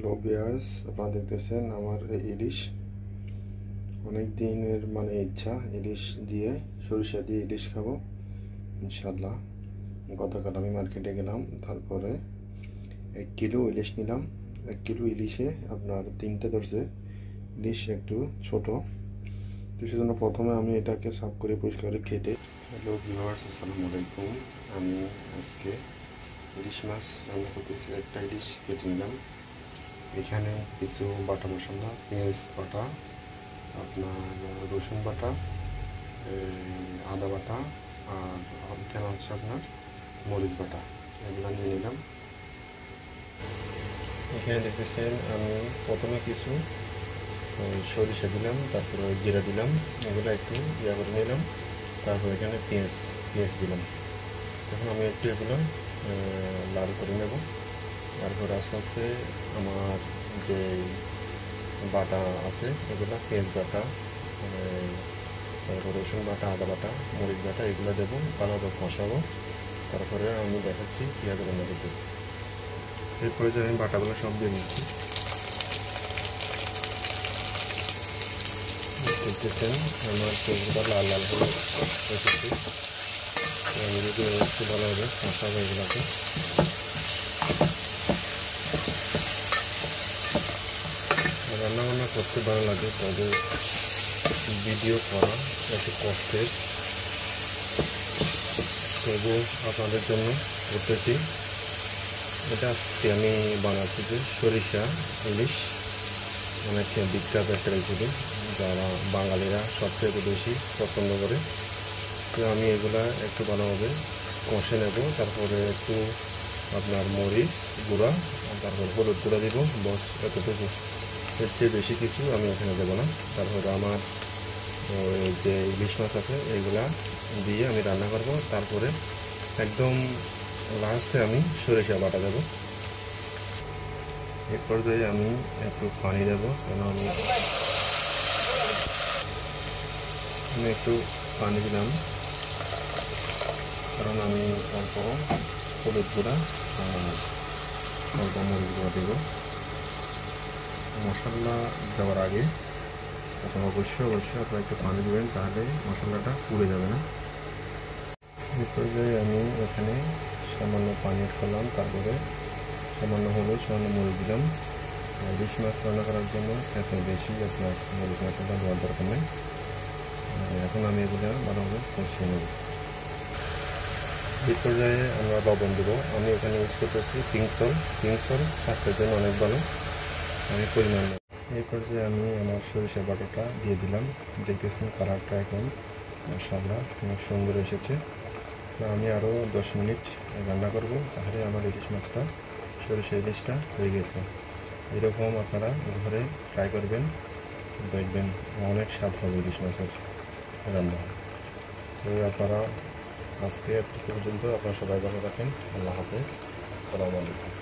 Hello viewers, আপনারা দেখতেছেন আমার এই ইলিশ। অনেক দিনের ইচ্ছা ইলিশ দিয়ে, সরিষা দিয়ে ইলিশ খাবো ইনশাল্লাহ। গতকাল আমি মার্কেটে গেলাম, তারপরে 1 কিলো ইলিশ নিলাম। 1 কিলো ইলিশে আপনার 3টে ধরছে। ইলিশ একটু ছোট, তো সেজন্য প্রথমে আমি এটাকে সাফ করে পরিষ্কার করে কেটে। হ্যালো ভিউয়ার্স, আসসালামু আলাইকুম। আমি আজকে ইলিশ মাছ রান্না করতেছি। একটা ইলিশ কেটে নিলাম। এখানে কিছু বাটা মশলা, পেঁয়াজ বাটা, আপনার রসুন বাটা, আদা বাটা, আর এখানে হচ্ছে আপনার মরিচ বাটা, এগুলো নিয়ে নিলাম। এখানে দেখতেছেন আমি প্রথমে কিছু সরিষা দিলাম, তারপরে জিরা দিলাম, এগুলো একটু করে নিলাম। তারপর এখানে পেঁয়াজ দিলাম। এখন আমি একটু এগুলো লাল করে নেব। তারপর আস্তে আস্তে আমার যে বাটা আছে এগুলো, পেঁয়াজ বাটা, তারপর রসুন বাটা, আদা বাটা, মরিচ বাটা, এগুলো দেবো, ভালোভাবে কষাবো। তারপরে আমি দেখাচ্ছি কীভাবে রান্না করতেছি। এরপরে যে আমি বাটাগুলো সব দিয়ে নিচ্ছি। দেখতেছেন আমার পেঁয়াজগুলো লাল লাল হয়ে এসেছে। আমি যদি একটু ভালোভাবে কষাবো এগুলোকে। রান্নাবান্না করতে ভালো লাগে, তবে ভিডিও করা একটু কষ্টের, তবু আপনাদের জন্য করতেছি। এটা আজকে আমি বানাচ্ছি যে সরিষা ইলিশ, অনেক বিখ্যাত একটা রেসিপি, যারা বাঙালিরা সবচেয়ে বেশি পছন্দ করে। তো আমি এগুলা একটু ভালোভাবে কষে নেব। তারপরে একটু আপনার মরিচ গুঁড়া, তারপর হলুদ গুঁড়া দিব, বস এতটুকু। এর চেয়ে বেশি কিছু আমি এখানে দেবো না। তারপরে আমার যে ইলিশ মাছ আছে এগুলা দিয়ে আমি রান্না করব। তারপরে একদম লাস্টে আমি সরিষা বাটা দেবো। এই পর্যায়ে আমি একটু পানি দেবো, কেন আমি একটু পানি দিলাম, কারণ আমি অল্প হলুদ গুঁড়া আর অল্প মরিচ গুঁড়া দেবো। মশলা দেওয়ার আগে তখন অবশ্যই আপনারা একটু পানি দেবেন, তাহলে মশলাটা পুড়ে যাবে না। এই পর্যায়ে আমি এখানে সামান্য পানি করলাম, তারপরে সামান্য হলুদ, সামান্য মরিচ দিলাম। ইলিশ মাছ রান্না করার জন্য এত বেশি আপনার মরিচ মশলা দেওয়ার দরকার নেই। এখন আমি এগুলো ভালোভাবে কষিয়ে নেব। এই পর্যায়ে আমরা লবণ দেবো। আমি এখানে ইউজ করতেছি পিঙ্ক সল্ট, স্বাস্থ্যের জন্য অনেক ভালো। আমি পরিমাণ নেব। এই পর্যায়ে আমি আমার সরিষা বাটাটা দিয়ে দিলাম। দেখতেছেন কালারটা এখন মাশাআল্লাহ অনেক সুন্দর এসেছে। আমি আরও 10 মিনিট রান্না করব, তাহলে আমার ইলিশ মাছটা, সরিষা ইলিশটা হয়ে গেছে। এরকম আপনারা ঘরে ট্রাই করবেন, দেখবেন অনেক স্বাদ হবে ইলিশ মাছের রান্না। তো আপনারা আজকে এত পর্যন্ত, আপনারা সবাই ভালো থাকেন। আল্লাহ হাফেজ, আসসালামু আলাইকুম।